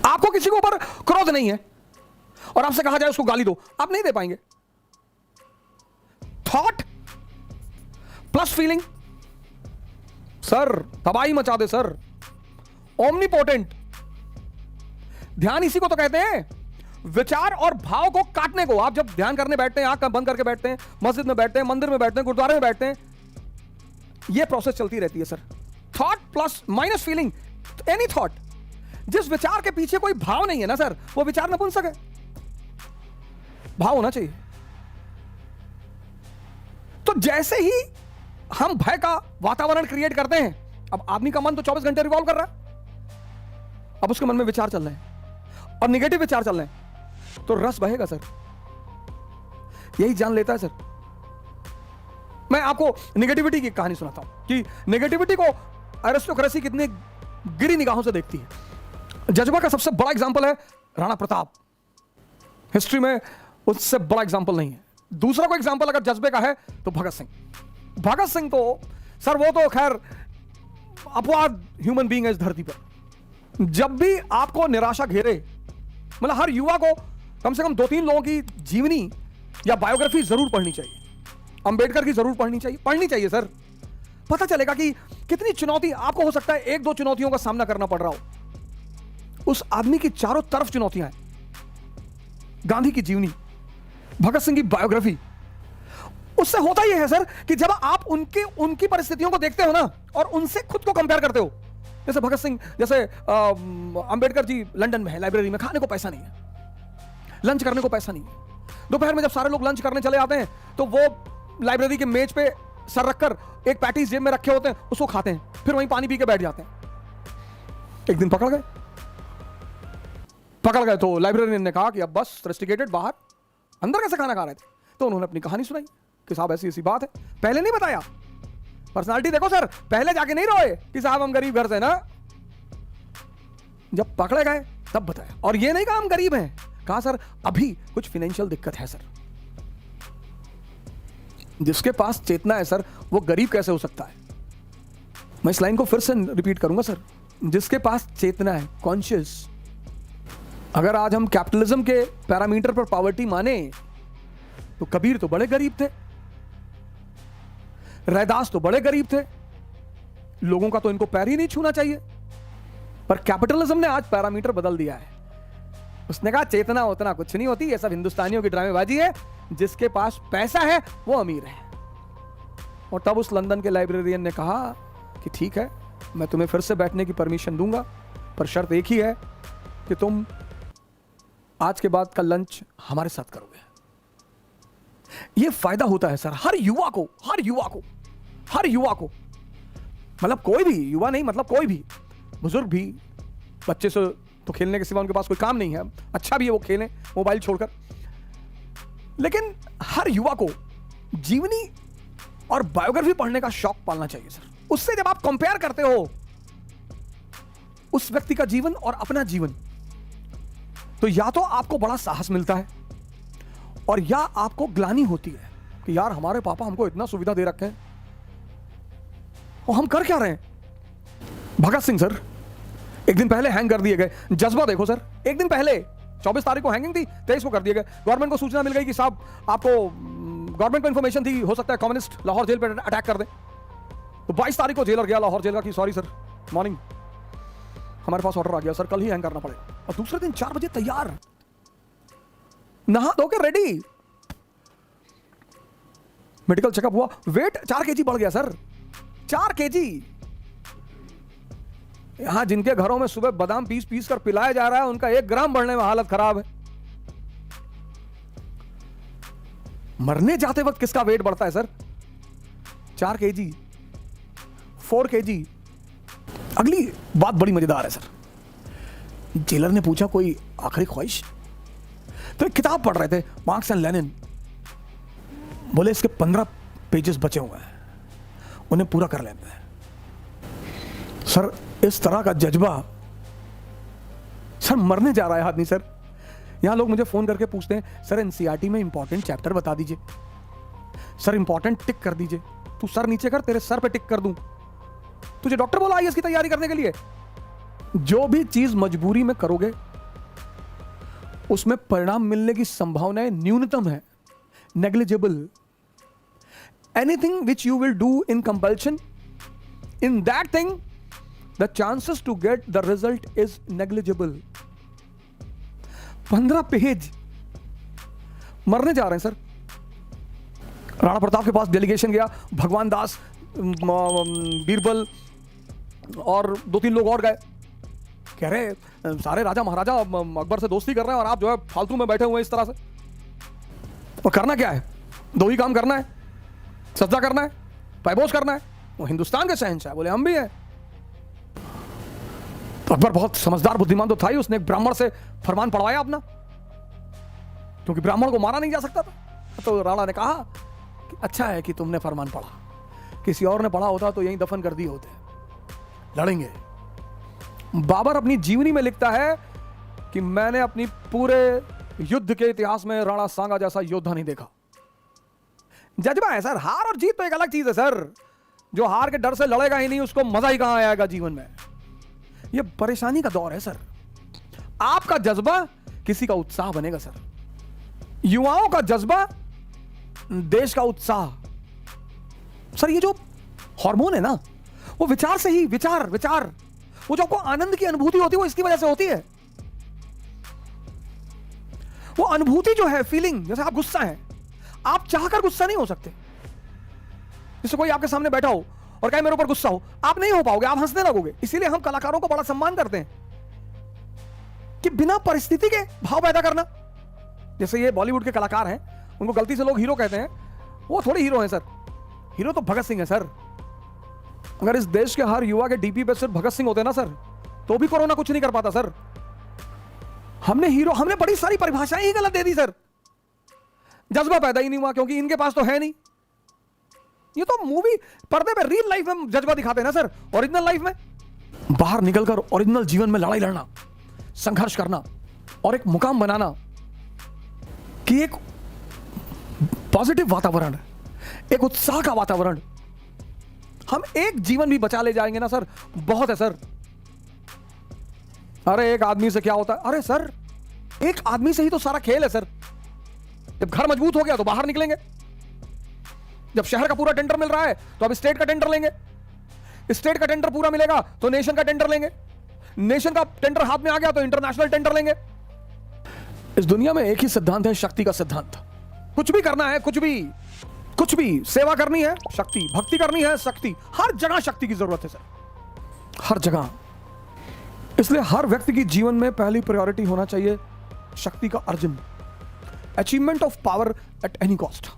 आपको किसी के ऊपर क्रोध नहीं है और आपसे कहा जाए उसको गाली दो, आप नहीं दे पाएंगे। थॉट प्लस फीलिंग सर तबाही मचा दे सर, ओमनीपोटेंट। ध्यान इसी को तो कहते हैं, विचार और भाव को काटने को। आप जब ध्यान करने बैठते हैं, आंख बंद करके बैठते हैं, मस्जिद में बैठते हैं, मंदिर में बैठते हैं, गुरुद्वारे में बैठते हैं, यह प्रोसेस चलती रहती है sir. Thought plus minus feeling, any thought. जिस विचार के पीछे कोई भाव नहीं है ना सर, वो विचार नपुंसक है। भाव होना चाहिए। तो जैसे ही हम भय का वातावरण क्रिएट करते हैं, अब आदमी का मन तो 24 घंटे रिवॉल्व कर रहा है, अब उसके मन में विचार चल रहे हैं और निगेटिव विचार चल रहे हैं, तो रस बहेगा सर, यही जान लेता है सर। मैं आपको निगेटिविटी की कहानी सुनाता हूं कि निगेटिविटी को एरिस्टोक्रेसी कितनी गिरी निगाहों से देखती है। जज्बा का सबसे बड़ा एग्जांपल है राणा प्रताप, हिस्ट्री में उससे बड़ा एग्जांपल नहीं है। दूसरा कोई एग्जांपल अगर जज्बे का है तो भगत सिंह। भगत सिंह तो सर वो तो खैर अपवाद ह्यूमन बीइंग है इस धरती पर। जब भी आपको निराशा घेरे, मतलब हर युवा को कम से कम 2-3 लोगों की जीवनी या बायोग्राफी जरूर पढ़नी चाहिए। अंबेडकर की जरूर पढ़नी चाहिए सर। पता चलेगा कि कितनी चुनौती आपको हो सकता है 1-2 चुनौतियों का सामना करना पड़ रहा हो, उस आदमी की चारों तरफ चुनौतियां हैं। गांधी की जीवनी, भगत सिंह की बायोग्राफी, उससे होता यह है सर कि जब आप उनकी परिस्थितियों को देखते हो ना और उनसे खुद को कंपेयर करते हो, जैसे भगत सिंह, जैसे अंबेडकर जी लंदन में है, लाइब्रेरी में, खाने को पैसा नहीं है, लंच करने को पैसा नहीं है। दोपहर में जब सारे लोग लंच करने चले आते हैं तो वो लाइब्रेरी के मेज पे सर रखकर एक पैटीज जेब में रखे होते हैं, उसको खाते हैं, फिर वहीं पानी पी के बैठ जाते हैं। एक दिन पकड़ गए तो लाइब्रेरियन ने कहा कि अब बस रस्टिकेटेड, बाहर अंदर कैसे खाना खा रहे थे? तो उन्होंने अपनी कहानी सुनाई कि साहब ऐसी ऐसी बात है, पहले नहीं बताया। पर्सनालिटी देखो सर, पहले जाके नहीं रोए कि साहब हम गरीब घर से ना, जब पकड़े गए तब बताया। और ये नहीं कहा हम गरीब हैं, कहा सर अभी कुछ फाइनेंशियल दिक्कत है सर। जिसके पास चेतना है सर वो गरीब कैसे हो सकता है? मैं इस लाइन को फिर से रिपीट करूंगा सर, जिसके पास चेतना है, कॉन्शियस। अगर आज हम कैपिटलिज्म के पैरामीटर पर पॉवर्टी माने तो कबीर तो बड़े गरीब थे, रैदास तो बड़े गरीब थे, लोगों का तो इनको पैर ही नहीं छूना चाहिए। पर कैपिटलिज्म ने आज पैरामीटर बदल दिया है। उसने कहा चेतना उतना कुछ नहीं होती, ये सब हिंदुस्तानियों की ड्रामेबाजी है, जिसके पास पैसा है वो अमीर है। और तब उस लंदन के लाइब्रेरियन ने कहा कि ठीक है, मैं तुम्हें फिर से बैठने की परमिशन दूंगा, पर शर्त एक ही है कि तुम आज के बाद का लंच हमारे साथ करोगे। ये फायदा होता है सर हर युवा को, मतलब कोई भी युवा नहीं, मतलब कोई भी, बुजुर्ग भी, बच्चे से तो खेलने के सिवा उनके पास कोई काम नहीं है, अच्छा भी है वो खेलें मोबाइल छोड़कर, लेकिन हर युवा को जीवनी और बायोग्राफी पढ़ने का शौक पालना चाहिए सर। उससे जब आप कंपेयर करते हो उस व्यक्ति का जीवन और अपना जीवन, तो या तो आपको बड़ा साहस मिलता है और या आपको ग्लानि होती है कि यार हमारे पापा हमको इतना सुविधा दे रखे हैं और हम कर क्या रहे हैं। भगत सिंह सर एक दिन पहले हैंग कर दिए गए। जज्बा देखो सर, एक दिन पहले 24 तारीख को हैंगिंग थी, 23 को कर दिए गए। गवर्नमेंट को सूचना मिल गई कि साहब आपको, गवर्नमेंट को इंफॉर्मेशन थी हो सकता है कम्युनिस्ट लाहौर जेल पर अटैक कर दे, तो 22 तारीख को जेलर गया लाहौर जेल का कि सॉरी सर, मॉर्निंग हमारे पास ऑर्डर आ गया सर, कल ही हैंग करना पड़ेगा। और दूसरे दिन 4 बजे तैयार, नहा धो के रेडी, मेडिकल चेकअप हुआ, वेट 4 kg बढ़ गया सर, 4 kg। यहां जिनके घरों में सुबह बादाम पीस कर पिलाया जा रहा है, उनका 1 ग्राम बढ़ने में हालत खराब है। मरने जाते वक्त किसका वेट बढ़ता है सर? 4 kg, 4 kg। अगली बात बड़ी मजेदार है सर। जेलर ने पूछा कोई आखिरी ख्वाहिश? तो एक किताब पढ़ रहे थे, मार्क्स एंड लेनिन। बोले इसके 15 पेजेस बचे हुए हैं, उन्हें पूरा कर लेते हैं। सर इस तरह का जज्बा, सर मरने जा रहा है आदमी सर। यहां लोग मुझे फोन करके पूछते हैं सर एनसीईआरटी में इंपॉर्टेंट चैप्टर बता दीजिए, सर इंपॉर्टेंट टिक कर दीजिए। तू सर नीचे कर, तेरे सर पे टिक कर दूं। तुझे डॉक्टर बोला आईएएस की तैयारी करने के लिए? जो भी चीज मजबूरी में करोगे उसमें परिणाम मिलने की संभावनाएं न्यूनतम है, negligible. Anything which you will do in compulsion, in that thing the chances to get the result is negligible. 15 page मरने जा रहे हैं सर। राणा प्रताप के पास डेलीगेशन गया, भगवान दास, बीरबल और 2-3 लोग और गए। कह रहे सारे राजा महाराजा अकबर से दोस्ती कर रहे हैं और आप जो है फालतू में बैठे हुए हैं इस तरह से। और करना क्या है? 2 ही काम करना है, सज्जा करना है, पैबोस करना है। वो हिंदुस्तान के शहंशाह, बोले हम भी हैं। तो अकबर बहुत समझदार बुद्धिमान तो था ही, उसने एक ब्राह्मण से फरमान पढ़वाया अपना, क्योंकि ब्राह्मण को मारा नहीं जा सकता था। तो राणा ने कहा कि अच्छा है कि तुमने फरमान पढ़ा, किसी और ने पढ़ा होता तो यहीं दफन कर दिए होते, लड़ेंगे। बाबर अपनी जीवनी में लिखता है कि मैंने अपनी पूरे युद्ध के इतिहास में राणा सांगा जैसा योद्धा नहीं देखा। जज्बा है सर, हार और जीत तो एक अलग चीज है सर। जो हार के डर से लड़ेगा ही नहीं, उसको मजा ही कहां आएगा जीवन में। यह परेशानी का दौर है सर। आपका जज्बा किसी का उत्साह बनेगा सर। युवाओं का जज्बा देश का उत्साह। सर ये जो हार्मोन है ना, वो विचार से ही, विचार वो जो आपको आनंद की अनुभूति होती है वो इसकी वजह से होती है। वो अनुभूति जो है, फीलिंग, जैसे आप गुस्सा है, आप चाहकर गुस्सा नहीं हो सकते। जैसे कोई आपके सामने बैठा हो और कहे मेरे ऊपर गुस्सा हो, आप नहीं हो पाओगे, आप हंसने लगोगे। इसीलिए हम कलाकारों को बड़ा सम्मान करते हैं कि बिना परिस्थिति के भाव पैदा करना। जैसे ये बॉलीवुड के कलाकार हैं, उनको गलती से लोग हीरो कहते हैं, वो थोड़े हीरो हैं सर। हीरो तो भगत सिंह है सर। अगर इस देश के हर युवा के डीपी पे सिर्फ भगत सिंह होते ना सर, तो भी कोरोना कुछ नहीं कर पाता सर। हमने बड़ी सारी परिभाषाएं ही गलत दे दी सर। जज्बा पैदा ही नहीं हुआ, क्योंकि इनके पास तो है नहीं। ये तो मूवी पर्दे पे, रियल लाइफ में जज्बा दिखाते हैं ना सर। ओरिजिनल लाइफ में बाहर निकलकर ओरिजिनल जीवन में लड़ाई लड़ना, संघर्ष करना और एक मुकाम बनाना कि एक पॉजिटिव वातावरण, एक उत्साह का वातावरण, हम एक जीवन भी बचा ले जाएंगे ना सर, बहुत है सर। अरे एक आदमी से क्या होता है? अरे सर एक आदमी से ही तो सारा खेल है सर। जब घर मजबूत हो गया तो बाहर निकलेंगे। जब शहर का पूरा टेंडर मिल रहा है तो अब स्टेट का टेंडर लेंगे। स्टेट का टेंडर पूरा मिलेगा तो नेशन का टेंडर लेंगे। नेशन का टेंडर हाथ में आ गया तो इंटरनेशनल टेंडर लेंगे। इस दुनिया में एक ही सिद्धांत है, शक्ति का सिद्धांत। कुछ भी करना है, कुछ भी सेवा करनी है, शक्ति, भक्ति करनी है, शक्ति। हर जगह शक्ति की जरूरत है सर, हर जगह। इसलिए हर व्यक्ति की जीवन में पहली प्रायोरिटी होना चाहिए शक्ति का अर्जन, achievement of power at any cost.